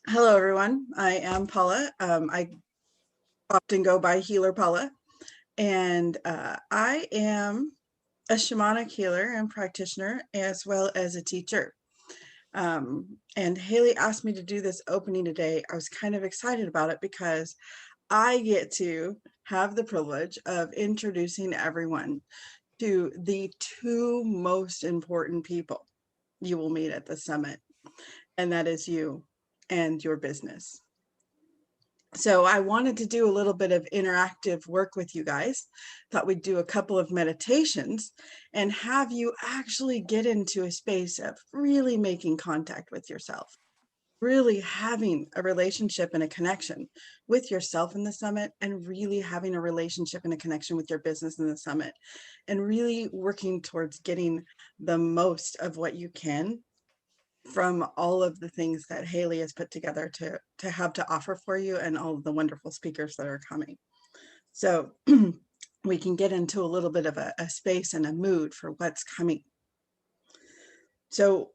Hello, everyone. I am Paula. I often go by Healer Paula, and I am a shamanic healer and practitioner, as well as a teacher. And Haley asked me to do this opening today. I was kind of excited about it because I get to have the privilege of introducing everyone to the two most important people you will meet at the summit, and that is you and your business. So I wanted to do a little bit of interactive work with you guys. Thought we'd do a couple of meditations and have you actually get into a space of really making contact with yourself, really having a relationship and a connection with yourself in the summit, and really having a relationship and a connection with your business in the summit, and really working towards getting the most of what you can from all of the things that Haley has put together to have to offer for you, and all of the wonderful speakers that are coming. So we can get into a little bit of a space and a mood for what's coming. So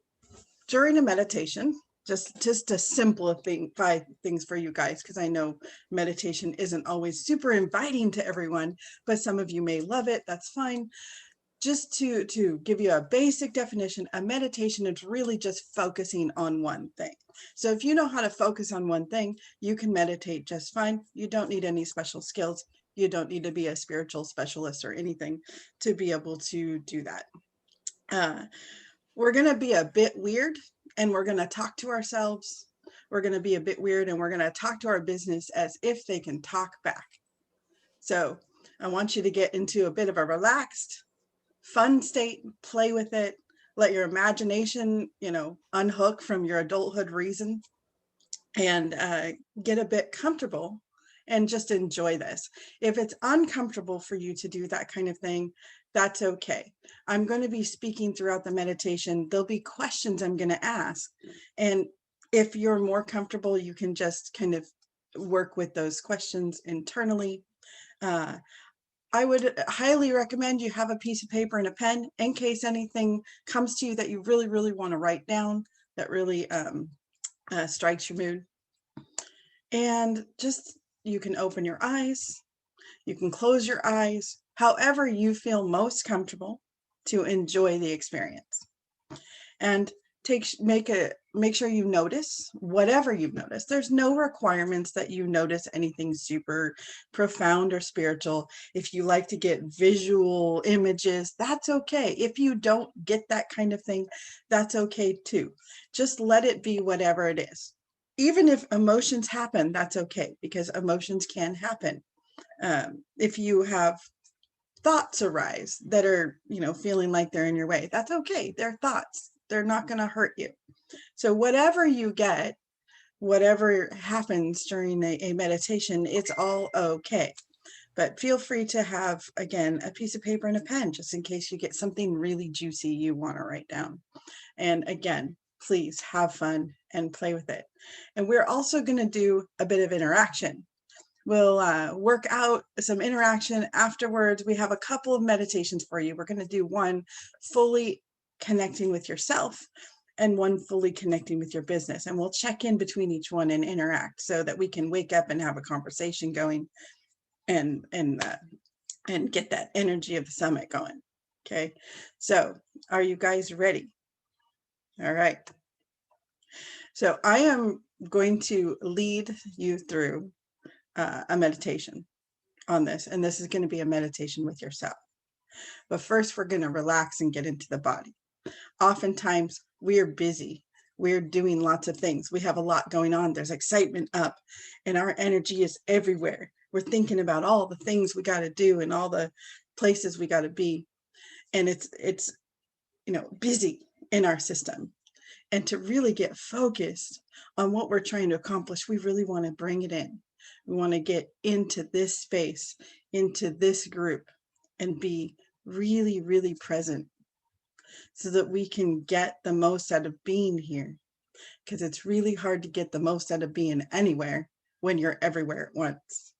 during a meditation, just to simplify things for you guys, because I know meditation isn't always super inviting to everyone, but some of you may love it. That's fine. Just to give you a basic definition, a meditation is really just focusing on one thing. So if you know how to focus on one thing, you can meditate just fine. You don't need any special skills. You don't need to be a spiritual specialist or anything to be able to do that. We're going to be a bit weird, and we're going to talk to ourselves. We're going to be a bit weird, and we're going to talk to our business as if they can talk back. So I want you to get into a bit of a relaxed, fun state, play with it, let your imagination, unhook from your adulthood reason, and get a bit comfortable and just enjoy this. If it's uncomfortable for you to do that kind of thing, that's okay. I'm going to be speaking throughout the meditation. There'll be questions I'm going to ask. And if you're more comfortable, you can just kind of work with those questions internally. I would highly recommend you have a piece of paper and a pen in case anything comes to you that you really, really want to write down, that really strikes your mood. And just, you can open your eyes, you can close your eyes, however you feel most comfortable to enjoy the experience. And make sure you notice whatever you've noticed. There's no requirements that you notice anything super profound or spiritual. If you like to get visual images, that's okay. If you don't get that kind of thing, that's okay too. Just let it be whatever it is. Even if emotions happen, that's okay, because emotions can happen. If you have thoughts arise that are, feeling like they're in your way, that's okay. They're thoughts. They're not going to hurt you. So whatever you get, whatever happens during a meditation, it's all okay. But feel free to have, again, a piece of paper and a pen, just in case you get something really juicy you want to write down. And again, please have fun and play with it. And we're also going to do a bit of interaction. We'll work out some interaction afterwards. We have a couple of meditations for you. We're going to do one fully connecting with yourself and one fully connecting with your business. And we'll check in between each one and interact so that we can wake up and have a conversation going and get that energy of the summit going. Okay. So are you guys ready? All right. So I am going to lead you through a meditation on this, and this is going to be a meditation with yourself. But first, we're going to relax and get into the body. Oftentimes, we're busy. We're doing lots of things. We have a lot going on. There's excitement up, and our energy is everywhere. We're thinking about all the things we got to do and all the places we got to be, and it's busy in our system. And to really get focused on what we're trying to accomplish, we really want to bring it in. We want to get into this space, into this group, and be really, really present so that we can get the most out of being here. Because it's really hard to get the most out of being anywhere when you're everywhere at once.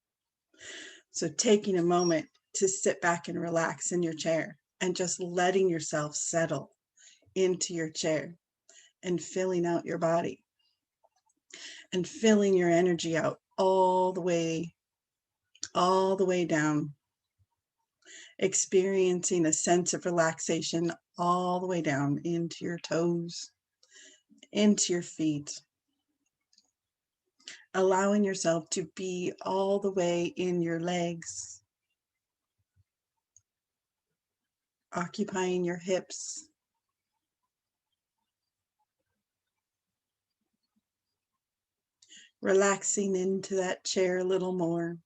So taking a moment to sit back and relax in your chair and just letting yourself settle into your chair and filling out your body. and filling your energy out all the way down, experiencing a sense of relaxation all the way down into your toes, into your feet, allowing yourself to be all the way in your legs, occupying your hips, relaxing into that chair a little more.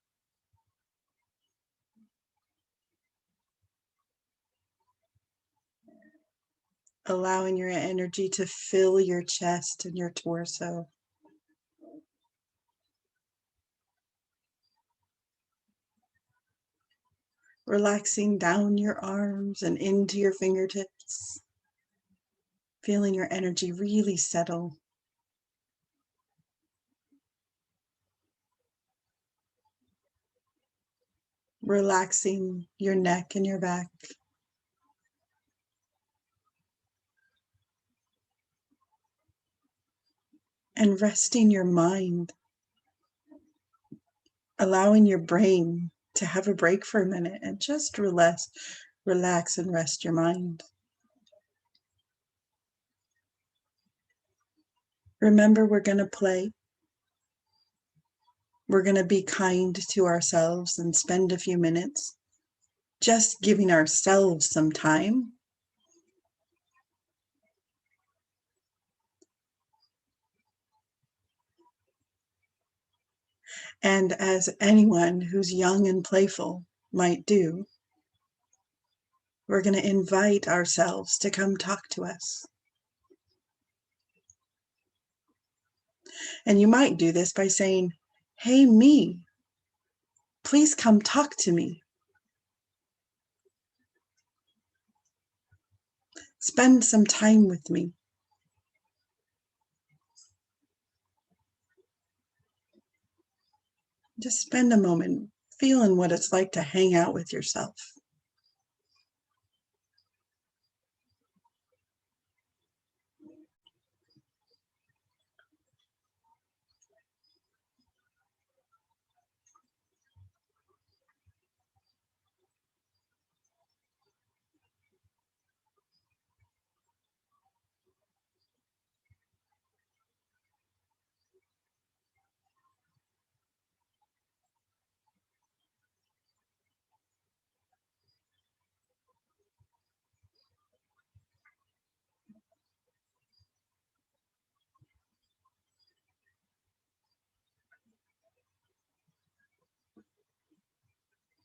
Allowing your energy to fill your chest and your torso. Relaxing down your arms and into your fingertips. Feeling your energy really settle. Relaxing your neck and your back. And resting your mind. Allowing your brain to have a break for a minute and just relax and rest your mind. Remember, we're going to play. We're going to be kind to ourselves and spend a few minutes just giving ourselves some time. And as anyone who's young and playful might do, we're going to invite ourselves to come talk to us. And you might do this by saying, "Hey, me, please come talk to me. Spend some time with me." Just spend a moment feeling what it's like to hang out with yourself.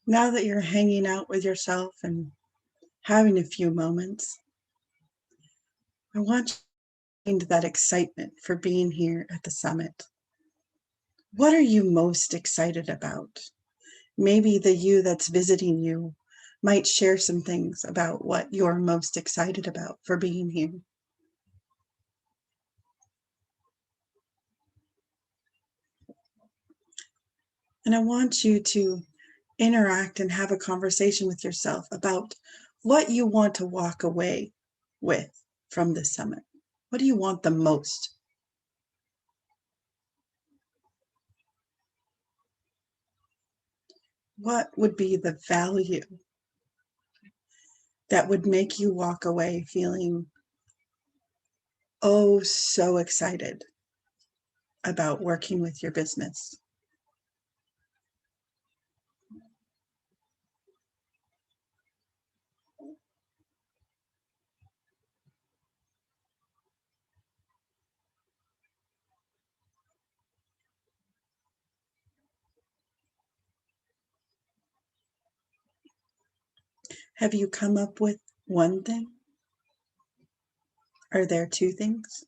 Now that you're hanging out with yourself and having a few moments, I want you to find that excitement for being here at the summit. What are you most excited about? Maybe the you that's visiting you might share some things about what you're most excited about for being here. And I want you to interact and have a conversation with yourself about what you want to walk away with from this summit. What do you want the most? What would be the value that would make you walk away feeling, oh, so excited about working with your business? Have you come up with one thing? Are there two things?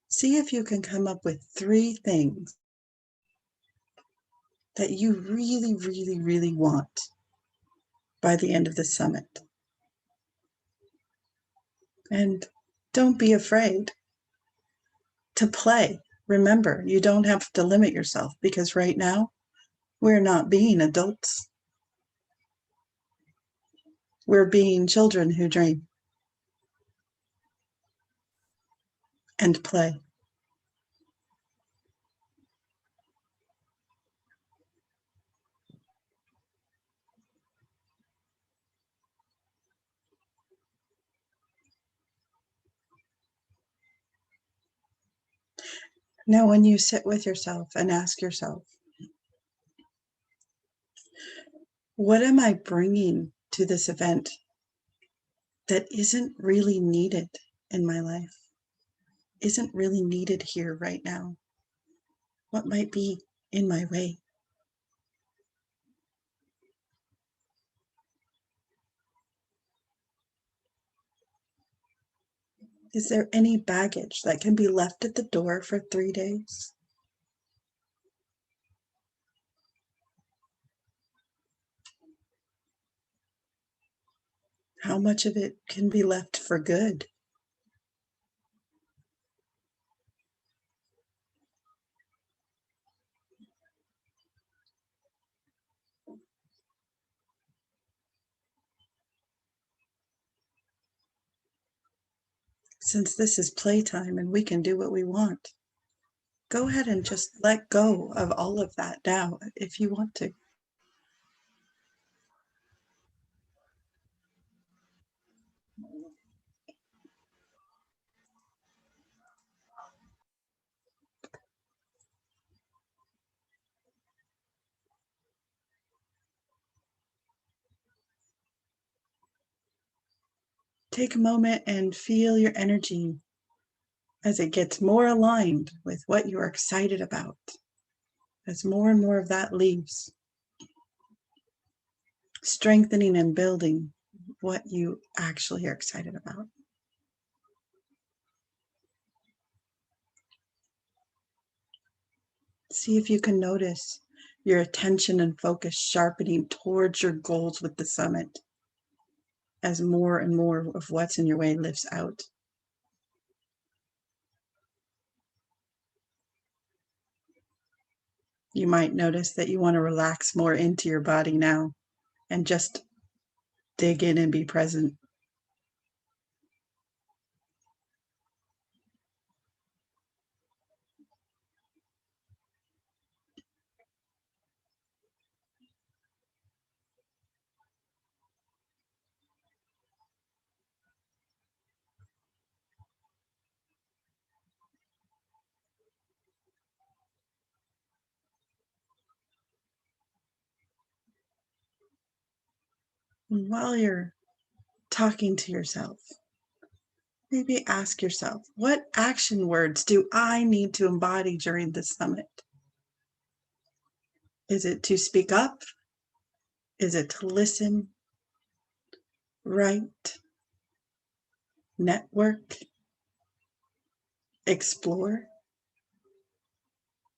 See if you can come up with three things that you really, really, really want by the end of the summit. And don't be afraid to play. Remember, you don't have to limit yourself because right now we're not being adults. We're being children who dream. and play. Now, when you sit with yourself and ask yourself, what am I bringing to this event that isn't really needed in my life, isn't really needed here right now? What might be in my way? Is there any baggage that can be left at the door for 3 days? How much of it can be left for good? Since this is playtime and we can do what we want, go ahead and just let go of all of that now if you want to. Take a moment and feel your energy as it gets more aligned with what you are excited about, as more and more of that leaves, strengthening and building what you actually are excited about. See if you can notice your attention and focus sharpening towards your goals with the summit as more and more of what's in your way lifts out. You might notice that you want to relax more into your body now and just dig in and be present. And while you're talking to yourself, maybe ask yourself, what action words do I need to embody during this summit? Is it to speak up? Is it to listen, write, network, explore,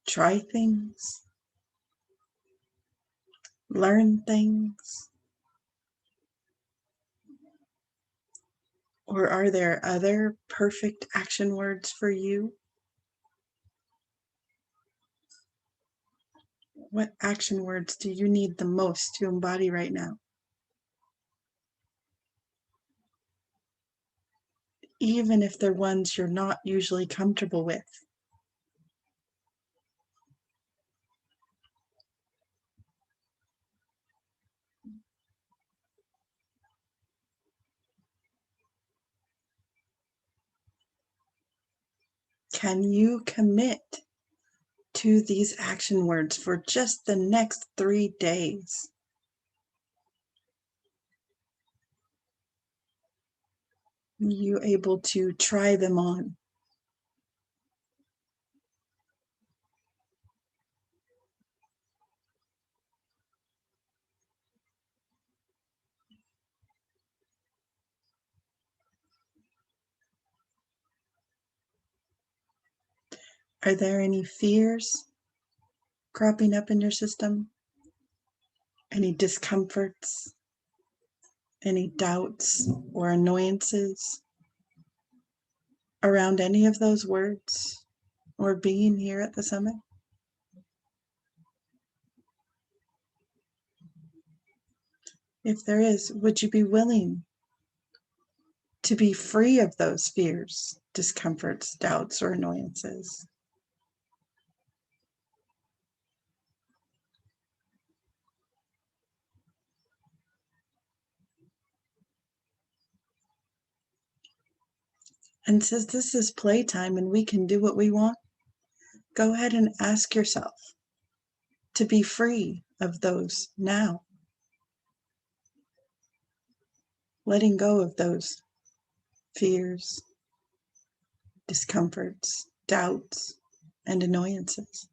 try things, learn things? Or are there other perfect action words for you? What action words do you need the most to embody right now? Even if they're ones you're not usually comfortable with. Can you commit to these action words for just the next 3 days? Are you able to try them on? Are there any fears cropping up in your system? Any discomforts? Any doubts or annoyances around any of those words or being here at the summit? If there is, would you be willing to be free of those fears discomforts, doubts, or annoyances. And since this is playtime and we can do what we want, go ahead and ask yourself to be free of those now. Letting go of those fears, discomforts, doubts, and annoyances.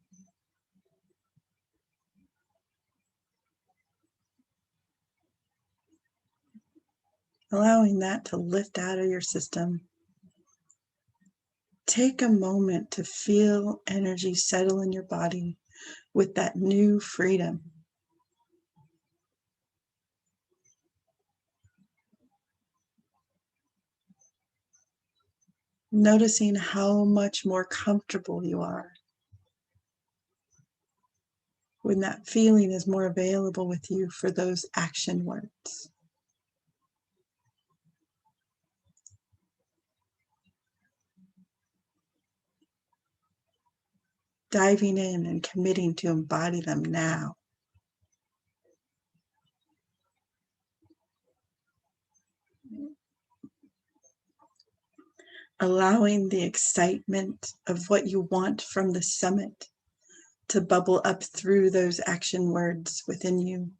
Allowing that to lift out of your system. Take a moment to feel energy settle in your body with that new freedom. Noticing how much more comfortable you are when that feeling is more available with you for those action words. Diving in and committing to embody them now. Allowing the excitement of what you want from the summit to bubble up through those action words within you.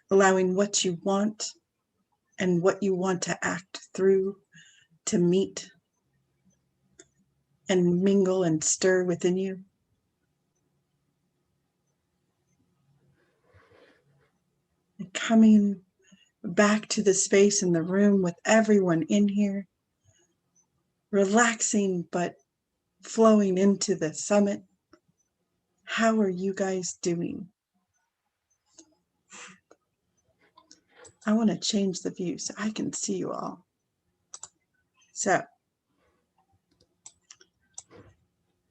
Allowing what you want and what you want to act through to meet and mingle and stir within you. And coming back to the space in the room with everyone in here, relaxing but flowing into the summit. How are you guys doing? I want to change the view so I can see you all. So,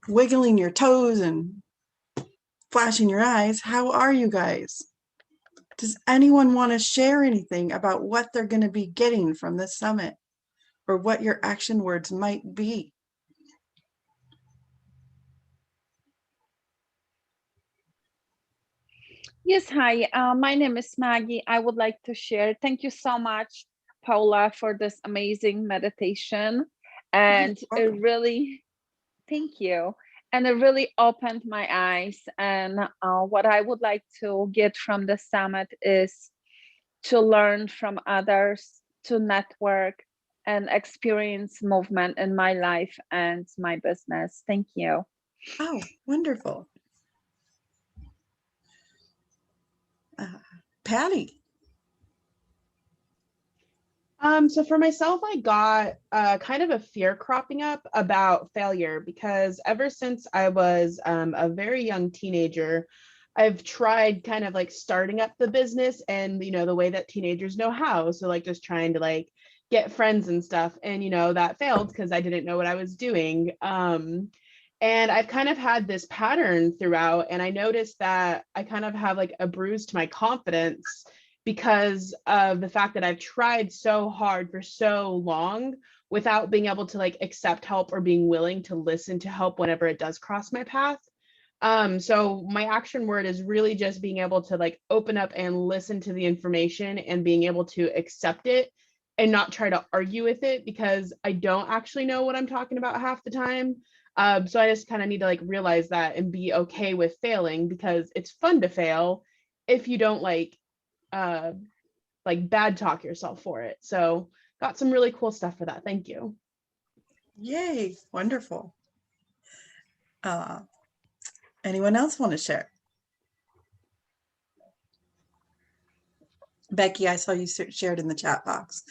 wiggling your toes and flashing your eyes, how are you guys? Does anyone want to share anything about what they're going to be getting from this summit or what your action words might be? Yes, hi. My name is Maggie. I would like to share. Thank you so much, Paula, for this amazing meditation. And it really, thank you. And it really opened my eyes. And what I would like to get from the summit is to learn from others, to network, and experience movement in my life and my business. Thank you. Oh, wonderful. Patty. So for myself, I got kind of a fear cropping up about failure because ever since I was a very young teenager, I've tried kind of like starting up the business and, the way that teenagers know how. So like just trying to like get friends and stuff. And, that failed because I didn't know what I was doing. And I've kind of had this pattern throughout. And I noticed that I kind of have like a bruise to my confidence because of the fact that I've tried so hard for so long without being able to like accept help or being willing to listen to help whenever it does cross my path. So my action word is really just being able to like open up and listen to the information and being able to accept it and not try to argue with it because I don't actually know what I'm talking about half the time. So I just kind of need to like realize that and be okay with failing because it's fun to fail if you don't like bad talk yourself for it. So got some really cool stuff for that. Thank you. Yay, wonderful. Anyone else want to share? Becky, I saw you shared in the chat box.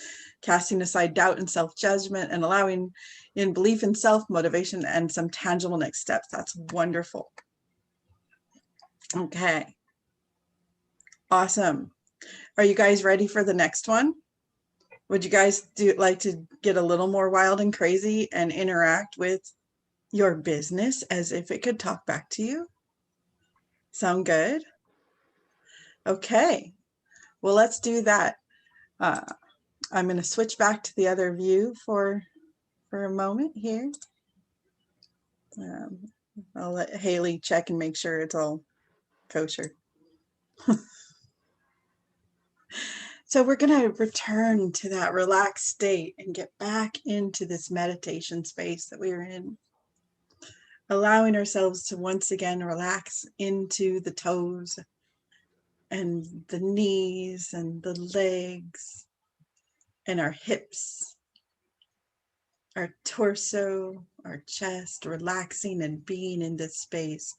Casting aside doubt and self-judgment and allowing in belief in self, motivation, and some tangible next steps. That's wonderful. Okay. Awesome. Are you guys ready for the next one? Would you guys like to get a little more wild and crazy and interact with your business as if it could talk back to you? Sound good? Okay. Well, let's do that. I'm going to switch back to the other view for a moment here. I'll let Haley check and make sure it's all kosher. So we're going to return to that relaxed state and get back into this meditation space that we were in, allowing ourselves to once again relax into the toes and the knees and the legs and our hips, our torso, our chest, relaxing and being in this space,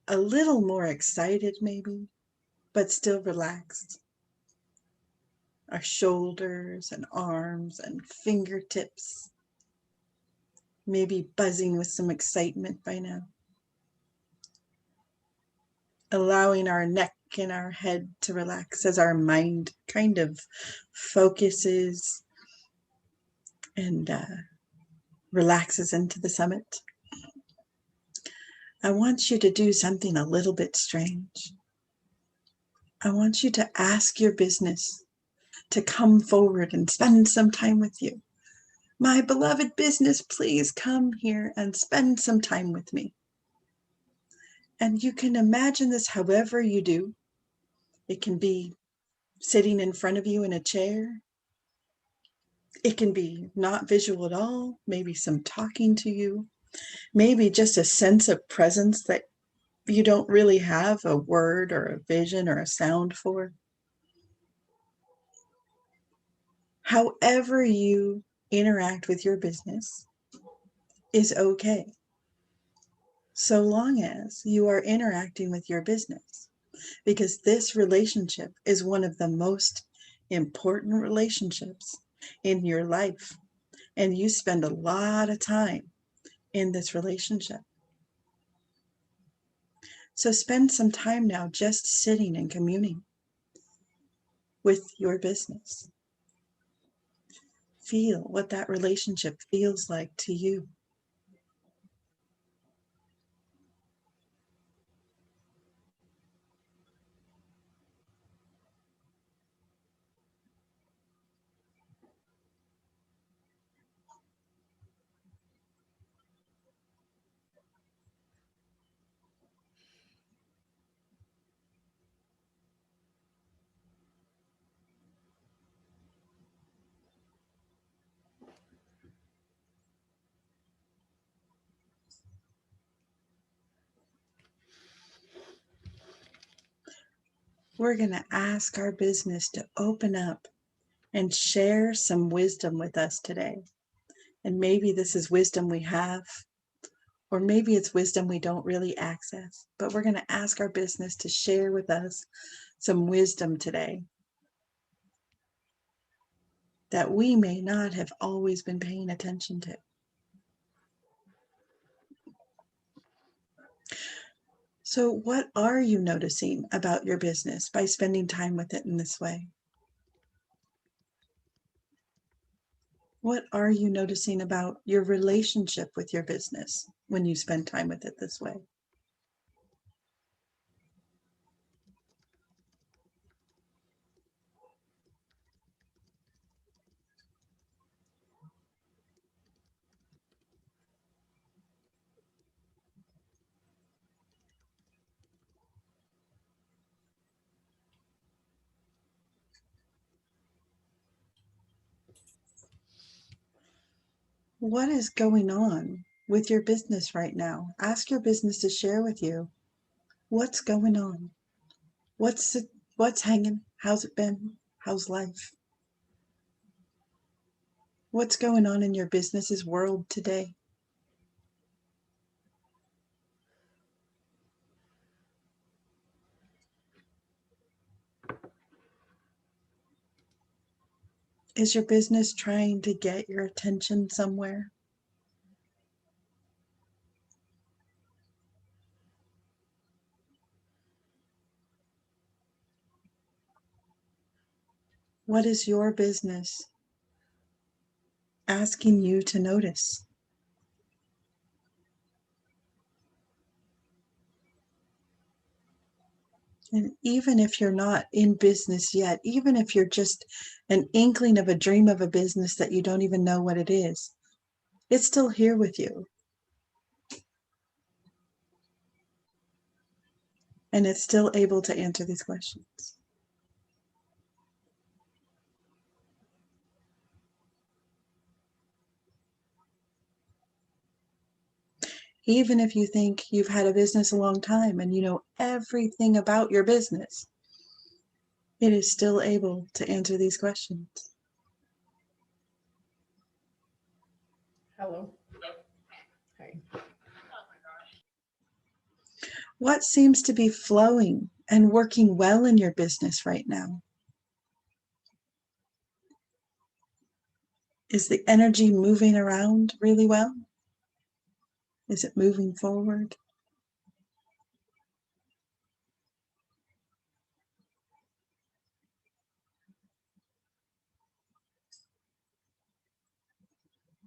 a little more excited maybe, but still relaxed. Our shoulders and arms and fingertips, maybe buzzing with some excitement by now. Allowing our neck and our head to relax as our mind kind of focuses and relaxes into the summit. I want you to do something a little bit strange. I want you to ask your business to come forward and spend some time with you. My beloved business, please come here and spend some time with me. And you can imagine this however you do. It can be sitting in front of you in a chair. It can be not visual at all, maybe some talking to you, maybe just a sense of presence that you don't really have a word or a vision or a sound for. However you interact with your business is okay, so long as you are interacting with your business, because this relationship is one of the most important relationships in your life, and you spend a lot of time in this relationship. So spend some time now just sitting and communing with your business. Feel what that relationship feels like to you. We're going to ask our business to open up and share some wisdom with us today. And maybe this is wisdom we have, or maybe it's wisdom we don't really access, but we're going to ask our business to share with us some wisdom today that we may not have always been paying attention to. So what are you noticing about your business by spending time with it in this way? What are you noticing about your relationship with your business when you spend time with it this way? What is going on with your business right now? Ask your business to share with you what's going on. What's hanging? How's it been? How's life? What's going on in your business's world today? Is your business trying to get your attention somewhere? What is your business asking you to notice? And even if you're not in business yet, even if you're just an inkling of a dream of a business that you don't even know what it is, it's still here with you. And it's still able to answer these questions. Even if you think you've had a business a long time and you know everything about your business, it is still able to answer these questions. Hello. Hi. What seems to be flowing and working well in your business right now? Is the energy moving around really well? Is it moving forward?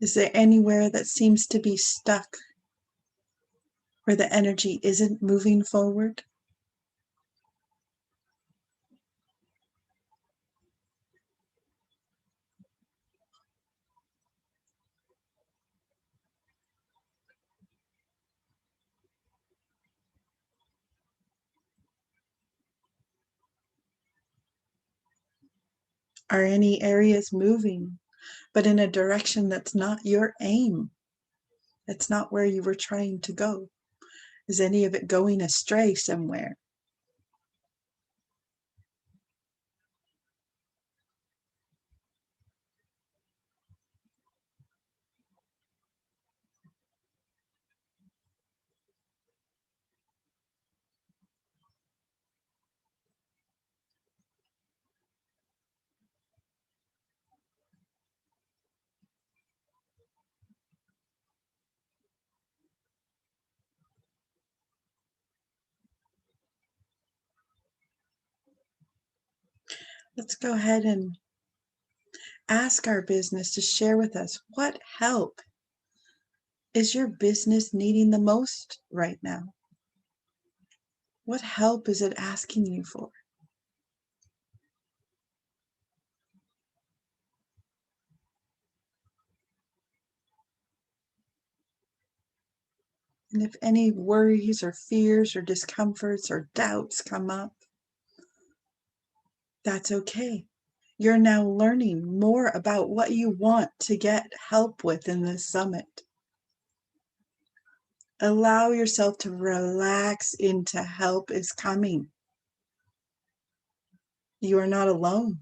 Is there anywhere that seems to be stuck where the energy isn't moving forward? Are any areas moving, but in a direction that's not your aim? That's not where you were trying to go. Is any of it going astray somewhere? Let's go ahead and ask our business to share with us what help is your business needing the most right now? What help is it asking you for? And if any worries or fears or discomforts or doubts come up, that's okay. You're now learning more about what you want to get help with in this summit. Allow yourself to relax into help is coming. You are not alone.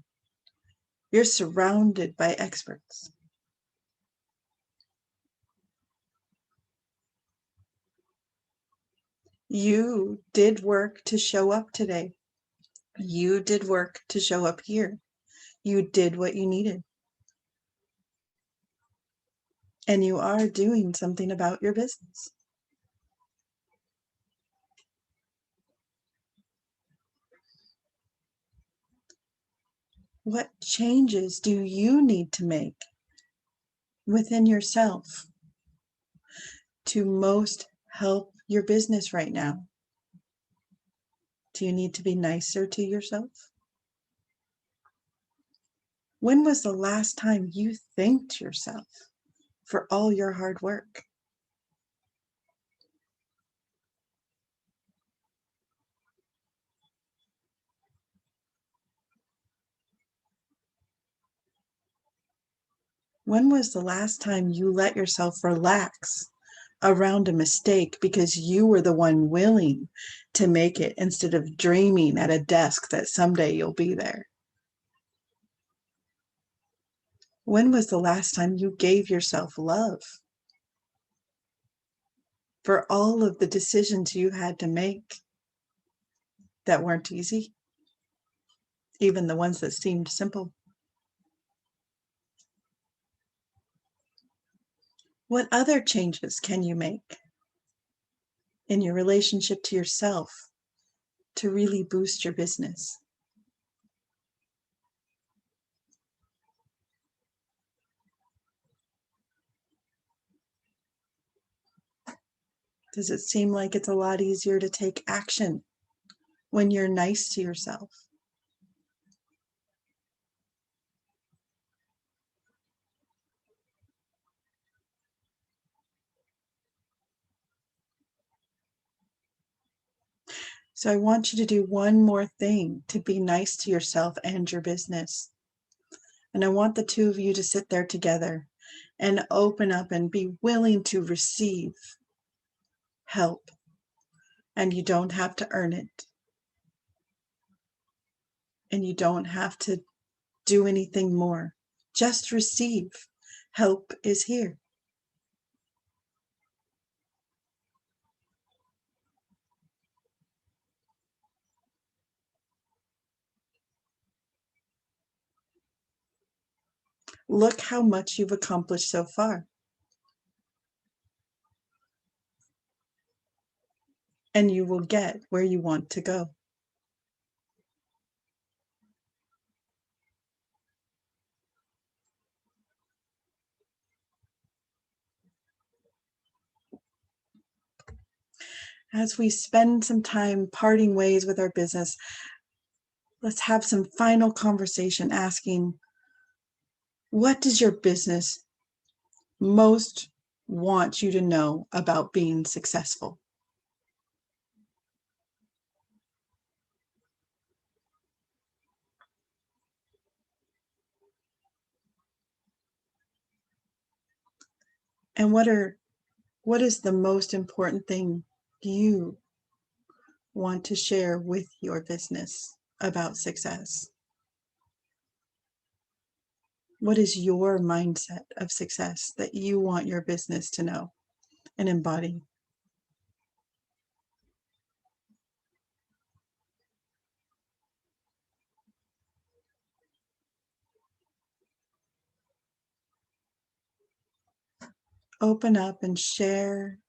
You're surrounded by experts. You did work to show up today. You did work to show up here. You did what you needed. And you are doing something about your business. What changes do you need to make within yourself to most help your business right now? Do you need to be nicer to yourself? When was the last time you thanked yourself for all your hard work? When was the last time you let yourself relax around a mistake because you were the one willing to make it instead of dreaming at a desk that someday you'll be there? When was the last time you gave yourself love for all of the decisions you had to make that weren't easy, even the ones that seemed simple? What other changes can you make in your relationship to yourself to really boost your business? Does it seem like it's a lot easier to take action when you're nice to yourself. So I want you to do one more thing to be nice to yourself and your business. And I want the two of you to sit there together and open up and be willing to receive help. And you don't have to earn it. And you don't have to do anything more. Just receive. Help is here. Look how much you've accomplished so far. And you will get where you want to go. As we spend some time parting ways with our business, let's have some final conversation asking, what does your business most want you to know about being successful? And what is the most important thing you want to share with your business about success? What is your mindset of success that you want your business to know and embody? Open up and share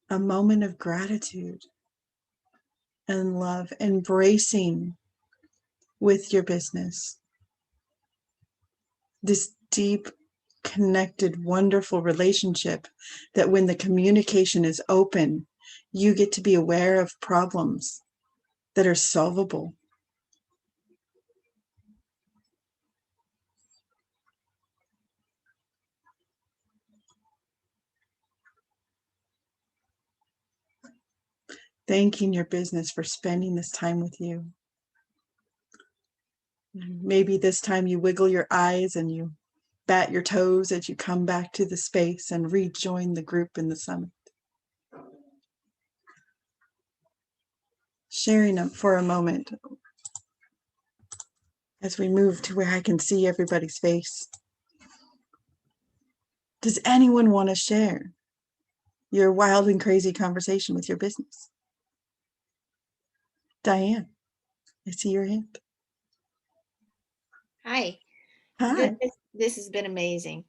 a moment of gratitude and love, embracing with your business this deep, connected, wonderful relationship that when the communication is open, you get to be aware of problems that are solvable. Thanking your business for spending this time with you. Maybe this time you wiggle your eyes and you bat your toes as you come back to the space and rejoin the group in the summit. Sharing them for a moment as we move to where I can see everybody's face. Does anyone want to share your wild and crazy conversation with your business? Diane, I see your hand. Hi. Hi. This has been amazing.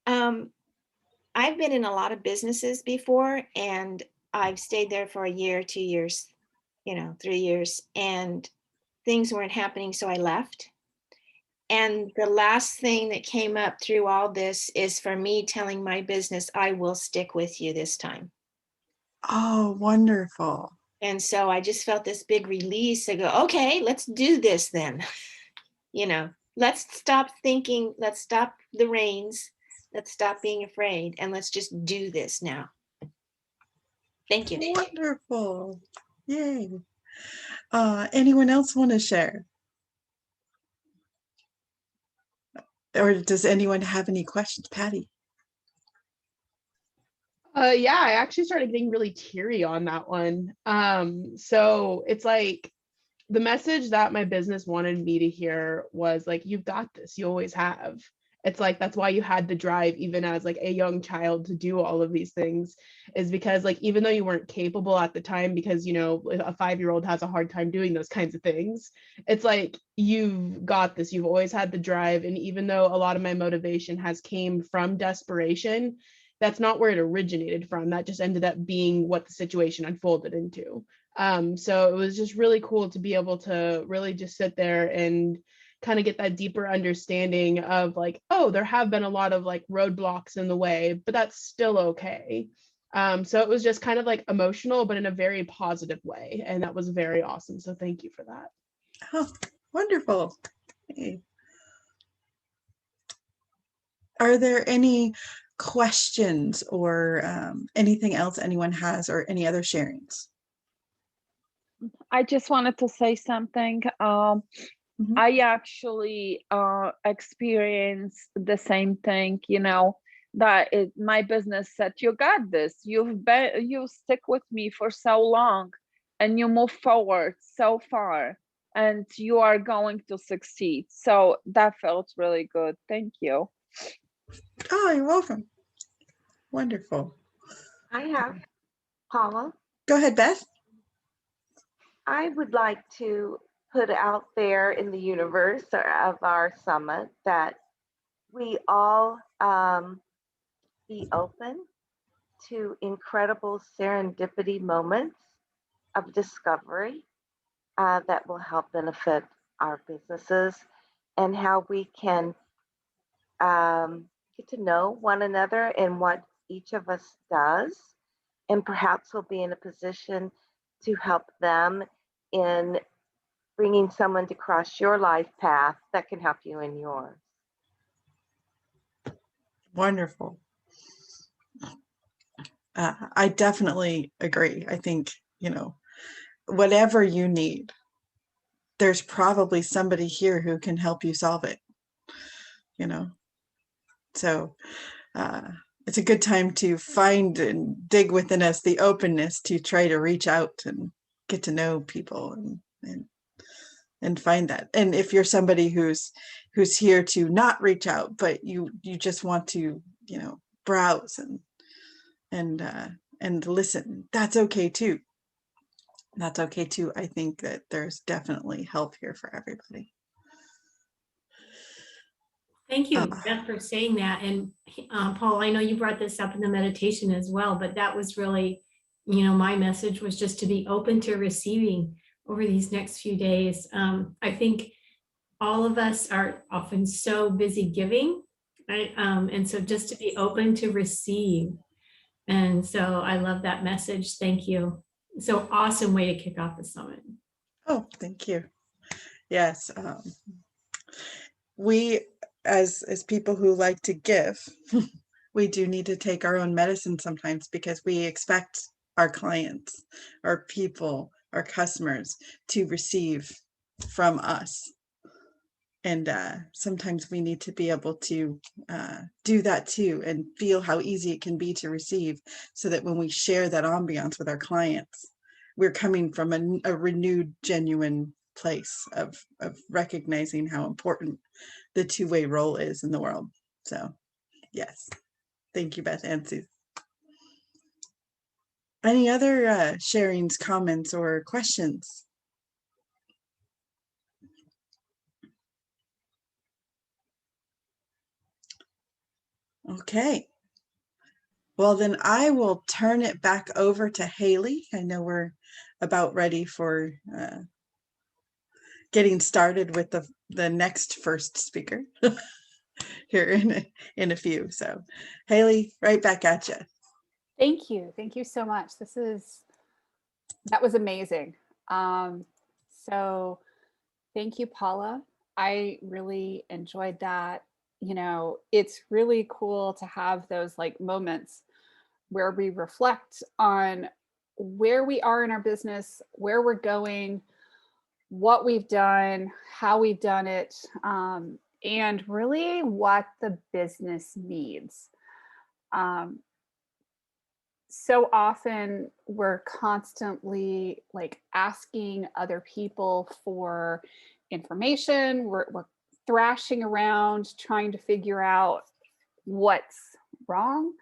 I've been in a lot of businesses before, and I've stayed there for a year, 2 years, 3 years, and things weren't happening, so I left. And the last thing that came up through all this is for me telling my business, I will stick with you this time. Oh, wonderful. And so I just felt this big release. I go, okay, let's do this then. Let's stop thinking, let's stop the reins, let's stop being afraid, and let's just do this now. Thank you. Wonderful. Yay. Anyone else want to share? Or does anyone have any questions? Patty? Yeah, I actually started getting really teary on that one. So it's like the message that my business wanted me to hear was like, you've got this, you always have. It's like, that's why you had the drive, even as like a young child, to do all of these things, is because like, even though you weren't capable at the time, because, a 5-year-old has a hard time doing those kinds of things, it's like, you've got this, you've always had the drive. And even though a lot of my motivation has came from desperation, that's not where it originated from. That just ended up being what the situation unfolded into. So it was just really cool to be able to really just sit there and kind of get that deeper understanding of like, oh, there have been a lot of like roadblocks in the way, but that's still okay. So it was just kind of like emotional, but in a very positive way. And that was very awesome. So thank you for that. Oh, wonderful. Hey. Are there any questions or anything else anyone has, or any other sharings? I just wanted to say something. I actually experienced the same thing, you know, that my business said, you got this. You stick with me for so long and you move forward so far and you are going to succeed. So that felt really good. Thank you. Oh, you're welcome. Wonderful. I have, Paula, Go ahead, Beth. I would like to put out there in the universe of our summit that we all be open to incredible serendipity moments of discovery that will help benefit our businesses, and how we can get to know one another and what each of us does, and perhaps we'll be in a position to help them in bringing someone to cross your life path that can help you in yours. Wonderful. I definitely agree. I think, you know, whatever you need, there's probably somebody here who can help you solve it, you know. So it's a good time to find and dig within us the openness to try to reach out and get to know people and find that. And if you're somebody who's here to not reach out, but you just want to, you know, browse and listen, that's okay too. That's okay too. I think that there's definitely help here for everybody. Thank you, Beth, for saying that. And Paul, I know you brought this up in the meditation as well, but that was really, you know, my message was just to be open to receiving over these next few days. I think all of us are often so busy giving, right? And so just to be open to receive. And so I love that message. Thank you. So awesome way to kick off the summit. Oh, thank you. Yes. We, as people who like to give, we do need to take our own medicine sometimes, because we expect our clients, our people, our customers to receive from us. And sometimes we need to be able to do that too, and feel how easy it can be to receive, so that when we share that ambiance with our clients, we're coming from a renewed, genuine place of recognizing how important the two-way role is in the world. So yes, thank you, Beth and Sue. Any other sharings, comments, or questions? Okay. Well, then I will turn it back over to Haley. I know we're about ready for getting started with the next first speaker here in a few. So Haley, right back at you. Thank you. Thank you so much. That was amazing. So thank you, Paula. I really enjoyed that. You know, it's really cool to have those like moments where we reflect on where we are in our business, where we're going, what we've done, how we've done it, and really what the business needs. So often we're constantly like asking other people for information. We're thrashing around trying to figure out what's wrong.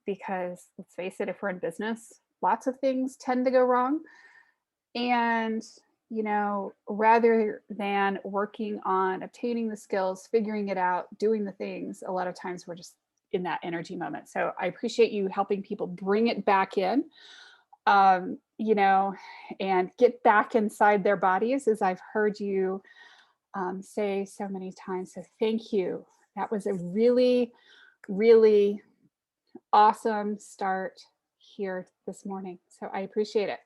Because let's face it, if we're in business, lots of things tend to go wrong. And, you know, rather than working on obtaining the skills, figuring it out, doing the things, a lot of times we're just in that energy moment. So I appreciate you helping people bring it back in, you know, and get back inside their bodies, as I've heard you say so many times. So thank you. That was a really, really awesome start here this morning. So I appreciate it.